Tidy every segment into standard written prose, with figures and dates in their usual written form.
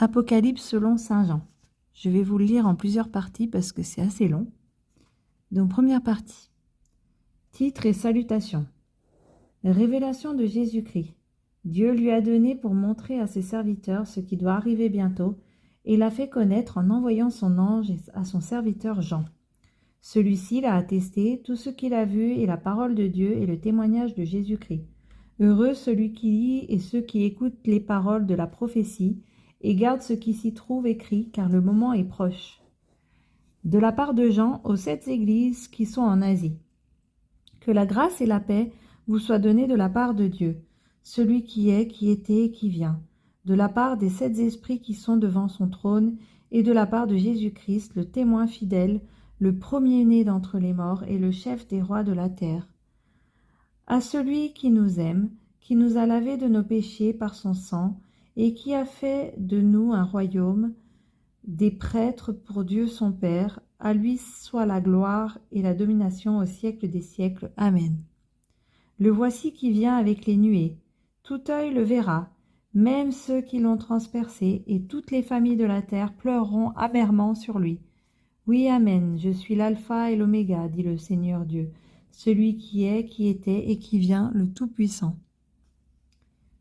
Apocalypse selon saint Jean. Je vais vous le lire en plusieurs parties parce que c'est assez long. Donc, première partie. Titre et salutation. Révélation de Jésus-Christ. Dieu lui a donné pour montrer à ses serviteurs ce qui doit arriver bientôt, et l'a fait connaître en envoyant son ange à son serviteur Jean. Celui-ci l'a attesté, tout ce qu'il a vu est la parole de Dieu et le témoignage de Jésus-Christ. Heureux celui qui lit et ceux qui écoutent les paroles de la prophétie et gardent ce qui s'y trouve écrit, car le moment est proche. De la part de Jean aux 7 églises qui sont en Asie. Que la grâce et la paix vous soient données de la part de Dieu, celui qui est, qui était et qui vient, de la part des 7 esprits qui sont devant son trône, et de la part de Jésus-Christ, le témoin fidèle, le premier-né d'entre les morts et le chef des rois de la terre. À celui qui nous aime, qui nous a lavés de nos péchés par son sang, et qui a fait de nous un royaume, des prêtres pour Dieu son Père, à lui soit la gloire et la domination au siècle des siècles. Amen. Le voici qui vient avec les nuées. Tout œil le verra, même ceux qui l'ont transpercé, et toutes les familles de la terre pleureront amèrement sur lui. Oui, Amen, je suis l'alpha et l'oméga, dit le Seigneur Dieu, celui qui est, qui était et qui vient, le Tout-Puissant.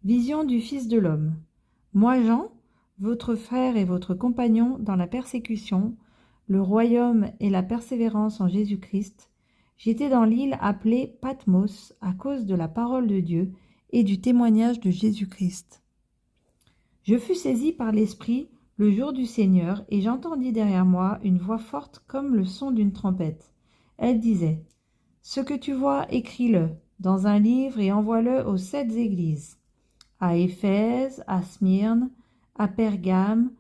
Vision du Fils de l'homme. Moi, Jean, votre frère et votre compagnon dans la persécution, le royaume et la persévérance en Jésus-Christ, j'étais dans l'île appelée Patmos à cause de la parole de Dieu et du témoignage de Jésus-Christ. Je fus saisi par l'Esprit le jour du Seigneur, et j'entendis derrière moi une voix forte comme le son d'une trompette. Elle disait : « Ce que tu vois, écris-le dans un livre et envoie-le aux 7 églises, à Éphèse, à Smyrne, à Pergame,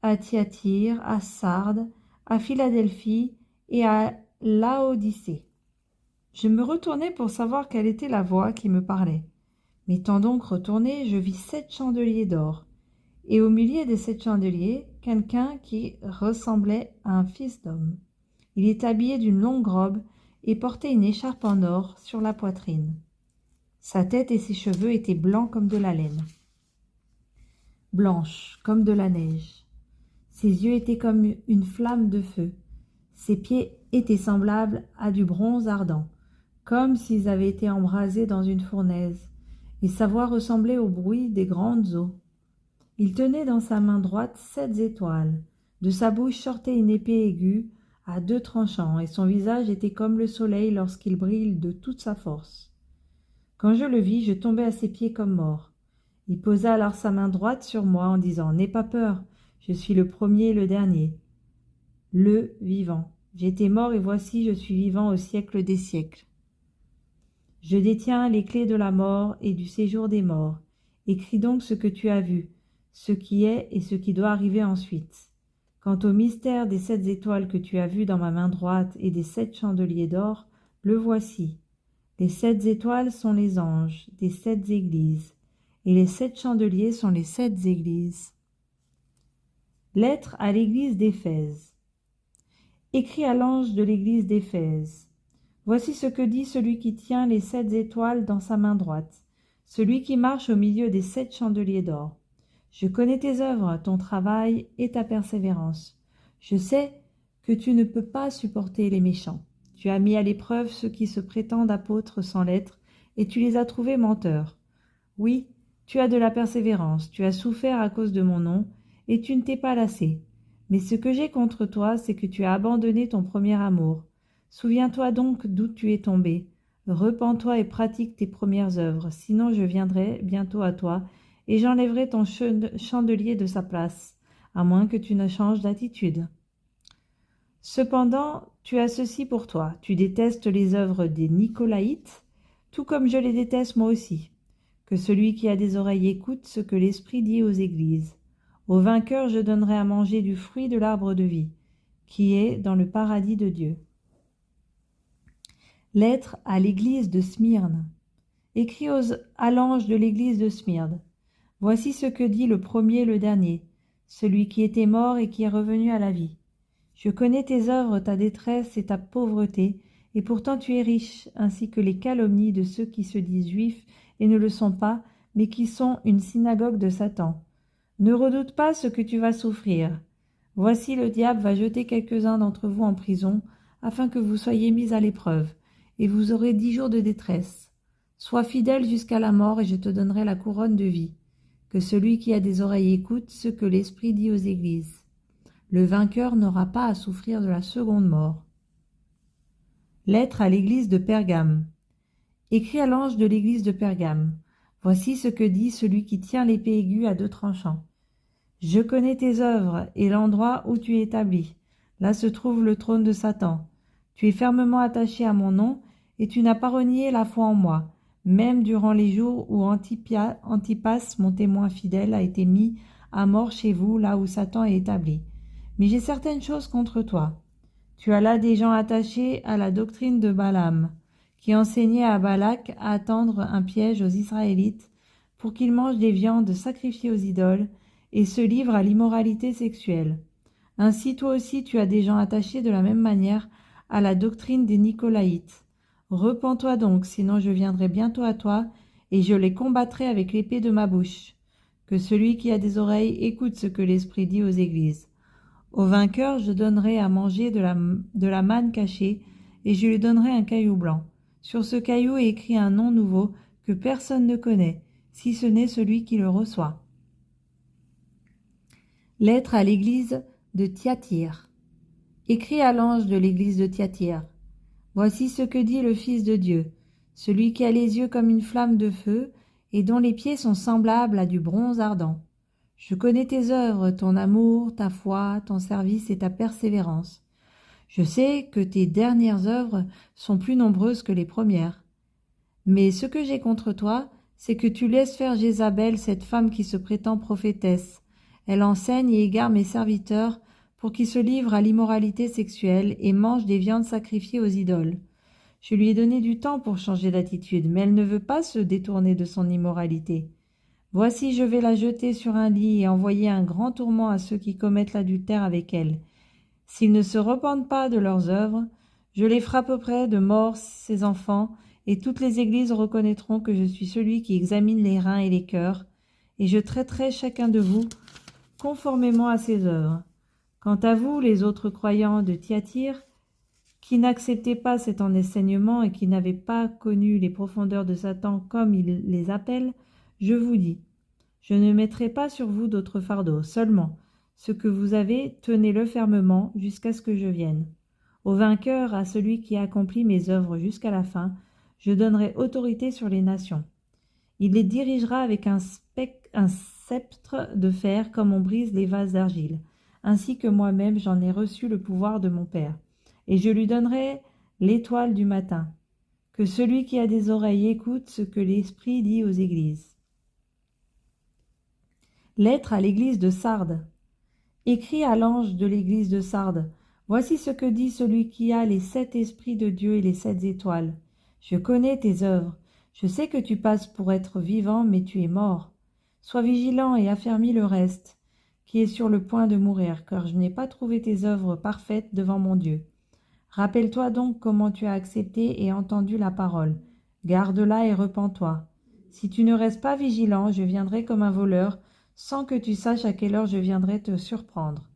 à Thyatire, à Sardes, à Philadelphie et à Laodicée. » Je me retournai pour savoir quelle était la voix qui me parlait. M'étant donc retourné, je vis 7 chandeliers d'or, et au milieu des 7 chandeliers, quelqu'un qui ressemblait à un fils d'homme. Il était habillé d'une longue robe et portait une écharpe en or sur la poitrine. Sa tête et ses cheveux étaient blancs comme de la laine, blanches comme de la neige. Ses yeux étaient comme une flamme de feu. Ses pieds étaient semblables à du bronze ardent, comme s'ils avaient été embrasés dans une fournaise, et sa voix ressemblait au bruit des grandes eaux. Il tenait dans sa main droite 7 étoiles. De sa bouche sortait une épée aiguë à 2 tranchants, et son visage était comme le soleil lorsqu'il brille de toute sa force. Quand je le vis, je tombai à ses pieds comme mort. Il posa alors sa main droite sur moi en disant : « N'aie pas peur, je suis le premier et le dernier, le vivant. J'étais mort et voici je suis vivant au siècle des siècles. Je détiens les clés de la mort et du séjour des morts. Écris donc ce que tu as vu, ce qui est et ce qui doit arriver ensuite. Quant au mystère des 7 étoiles que tu as vues dans ma main droite et des 7 chandeliers d'or, le voici. Les 7 étoiles sont les anges des 7 églises, et les 7 chandeliers sont les 7 églises. Lettre à l'église d'Éphèse. Écrit à l'ange de l'église d'Éphèse. Voici ce que dit celui qui tient les 7 étoiles dans sa main droite, celui qui marche au milieu des 7 chandeliers d'or. Je connais tes œuvres, ton travail et ta persévérance. Je sais que tu ne peux pas supporter les méchants. Tu as mis à l'épreuve ceux qui se prétendent apôtres sans l'être, et tu les as trouvés menteurs. Oui, tu as de la persévérance, tu as souffert à cause de mon nom, et tu ne t'es pas lassé. Mais ce que j'ai contre toi, c'est que tu as abandonné ton premier amour. Souviens-toi donc d'où tu es tombé. Repens-toi et pratique tes premières œuvres, sinon je viendrai bientôt à toi, et j'enlèverai ton chandelier de sa place, à moins que tu ne changes d'attitude. Cependant, tu as ceci pour toi, tu détestes les œuvres des Nicolaïtes, tout comme je les déteste moi aussi. Que celui qui a des oreilles écoute ce que l'Esprit dit aux églises. Au vainqueur, je donnerai à manger du fruit de l'arbre de vie, qui est dans le paradis de Dieu. Lettre à l'église de Smyrne. Écrit à l'ange de l'église de Smyrne. Voici ce que dit le premier et le dernier, celui qui était mort et qui est revenu à la vie. Je connais tes œuvres, ta détresse et ta pauvreté, et pourtant tu es riche, ainsi que les calomnies de ceux qui se disent juifs et ne le sont pas, mais qui sont une synagogue de Satan. Ne redoute pas ce que tu vas souffrir. Voici le diable va jeter quelques-uns d'entre vous en prison, afin que vous soyez mis à l'épreuve, et vous aurez 10 jours de détresse. Sois fidèle jusqu'à la mort, et je te donnerai la couronne de vie. Que celui qui a des oreilles écoute ce que l'Esprit dit aux églises. Le vainqueur n'aura pas à souffrir de la seconde mort. Lettre à l'église de Pergame. Écrit à l'ange de l'église de Pergame. Voici ce que dit celui qui tient l'épée aiguë à 2 tranchants. Je connais tes œuvres et l'endroit où tu es établi. Là se trouve le trône de Satan. Tu es fermement attaché à mon nom, et tu n'as pas renié la foi en moi, même durant les jours où Antipas, mon témoin fidèle, a été mis à mort chez vous, là où Satan est établi. Mais j'ai certaines choses contre toi. Tu as là des gens attachés à la doctrine de Balaam, qui enseignait à Balak à tendre un piège aux Israélites pour qu'ils mangent des viandes sacrifiées aux idoles et se livrent à l'immoralité sexuelle. Ainsi toi aussi tu as des gens attachés de la même manière à la doctrine des Nicolaïtes. Repens-toi donc, sinon je viendrai bientôt à toi, et je les combattrai avec l'épée de ma bouche. Que celui qui a des oreilles écoute ce que l'Esprit dit aux églises. Au vainqueur je donnerai à manger de la manne cachée, et je lui donnerai un caillou blanc. Sur ce caillou est écrit un nom nouveau que personne ne connaît, si ce n'est celui qui le reçoit. Lettre à l'église de Thyatire. Écrit à l'ange de l'église de Thyatire. Voici ce que dit le Fils de Dieu, celui qui a les yeux comme une flamme de feu et dont les pieds sont semblables à du bronze ardent. Je connais tes œuvres, ton amour, ta foi, ton service et ta persévérance. Je sais que tes dernières œuvres sont plus nombreuses que les premières. Mais ce que j'ai contre toi, c'est que tu laisses faire Jézabel, cette femme qui se prétend prophétesse. Elle enseigne et égare mes serviteurs pour qu'ils se livrent à l'immoralité sexuelle et mangent des viandes sacrifiées aux idoles. Je lui ai donné du temps pour changer d'attitude, mais elle ne veut pas se détourner de son immoralité. Voici, je vais la jeter sur un lit et envoyer un grand tourment à ceux qui commettent l'adultère avec elle. S'ils ne se repentent pas de leurs œuvres, je les frapperai de mort, ces enfants, et toutes les églises reconnaîtront que je suis celui qui examine les reins et les cœurs, et je traiterai chacun de vous conformément à ses œuvres. Quant à vous, les autres croyants de Thyatire, qui n'acceptaient pas cet enseignement et qui n'avaient pas connu les profondeurs de Satan comme il les appelle, je vous dis, je ne mettrai pas sur vous d'autre fardeau, seulement ce que vous avez, tenez-le fermement jusqu'à ce que je vienne. Au vainqueur, à celui qui a accompli mes œuvres jusqu'à la fin, je donnerai autorité sur les nations. Il les dirigera avec un sceptre de fer comme on brise les vases d'argile, ainsi que moi-même j'en ai reçu le pouvoir de mon Père. Et je lui donnerai l'étoile du matin. Que celui qui a des oreilles écoute ce que l'Esprit dit aux églises. Lettre à l'église de Sardes. Écrit à l'ange de l'église de Sardes. Voici ce que dit celui qui a les 7 esprits de Dieu et les 7 étoiles. Je connais tes œuvres. Je sais que tu passes pour être vivant, mais tu es mort. Sois vigilant et affermis le reste, qui est sur le point de mourir, car je n'ai pas trouvé tes œuvres parfaites devant mon Dieu. Rappelle-toi donc comment tu as accepté et entendu la parole. Garde-la et repens-toi. Si tu ne restes pas vigilant, je viendrai comme un voleur, sans que tu saches à quelle heure je viendrai te surprendre.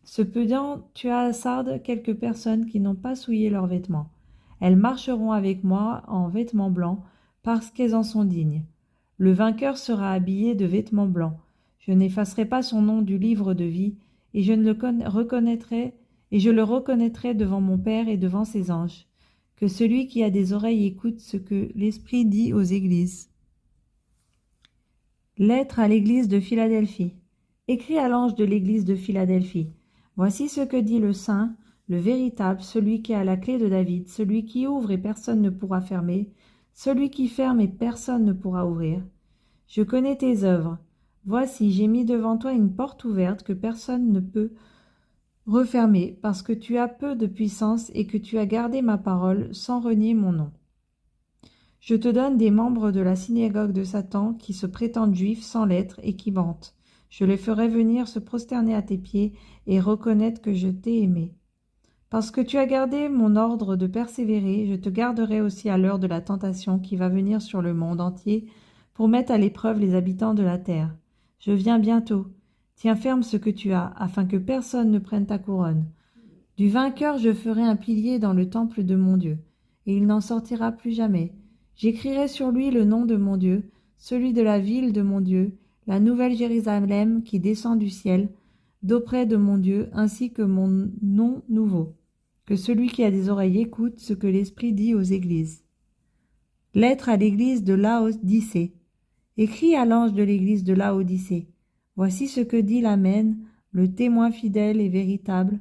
Cependant, tu as à Sardes quelques personnes qui n'ont pas souillé leurs vêtements. Elles marcheront avec moi en vêtements blancs, parce qu'elles en sont dignes. Le vainqueur sera habillé de vêtements blancs. Je n'effacerai pas son nom du livre de vie, et je le reconnaîtrai devant mon Père et devant ses anges. Que celui qui a des oreilles écoute ce que l'Esprit dit aux églises. Lettre à l'église de Philadelphie. Écrit à l'ange de l'église de Philadelphie. Voici ce que dit le Saint, le véritable, celui qui a la clé de David, celui qui ouvre et personne ne pourra fermer, celui qui ferme et personne ne pourra ouvrir. Je connais tes œuvres. Voici, j'ai mis devant toi une porte ouverte que personne ne peut refermer, parce que tu as peu de puissance et que tu as gardé ma parole sans renier mon nom. Je te donne des membres de la synagogue de Satan qui se prétendent juifs sans lettres et qui mentent. Je les ferai venir se prosterner à tes pieds et reconnaître que je t'ai aimé. Parce que tu as gardé mon ordre de persévérer, je te garderai aussi à l'heure de la tentation qui va venir sur le monde entier pour mettre à l'épreuve les habitants de la terre. Je viens bientôt. Tiens ferme ce que tu as, afin que personne ne prenne ta couronne. Du vainqueur je ferai un pilier dans le temple de mon Dieu, et il n'en sortira plus jamais. J'écrirai sur lui le nom de mon Dieu, celui de la ville de mon Dieu, la nouvelle Jérusalem qui descend du ciel, d'auprès de mon Dieu, ainsi que mon nom nouveau. Que celui qui a des oreilles écoute ce que l'Esprit dit aux églises. Lettre à l'église de Laodicée. Écris à l'ange de l'église de Laodicée. Voici ce que dit l'Amen, le témoin fidèle et véritable,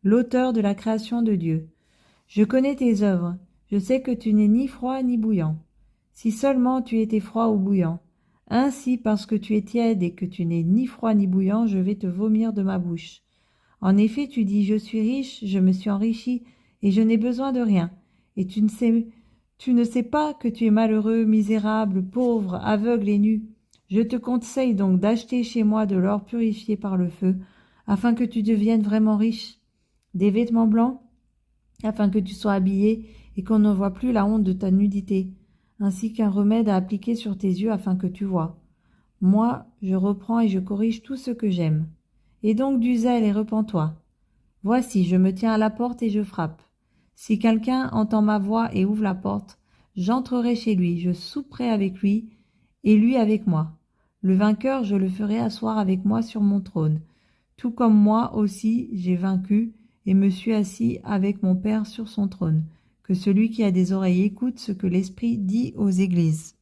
l'auteur de la création de Dieu. Je connais tes œuvres, je sais que tu n'es ni froid ni bouillant. Si seulement tu étais froid ou bouillant. Ainsi, parce que tu es tiède et que tu n'es ni froid ni bouillant, je vais te vomir de ma bouche. En effet, tu dis, je suis riche, je me suis enrichi, et je n'ai besoin de rien. Et tu ne sais pas que tu es malheureux, misérable, pauvre, aveugle et nu. Je te conseille donc d'acheter chez moi de l'or purifié par le feu, afin que tu deviennes vraiment riche, des vêtements blancs, afin que tu sois habillé et qu'on ne voie plus la honte de ta nudité, ainsi qu'un remède à appliquer sur tes yeux afin que tu vois. Moi, je reprends et je corrige tout ce que j'aime. Et donc du zèle et repens-toi. Voici, je me tiens à la porte et je frappe. Si quelqu'un entend ma voix et ouvre la porte, j'entrerai chez lui, je souperai avec lui, et lui avec moi. Le vainqueur, je le ferai asseoir avec moi sur mon trône, tout comme moi aussi j'ai vaincu et me suis assis avec mon Père sur son trône. Que celui qui a des oreilles écoute ce que l'Esprit dit aux églises.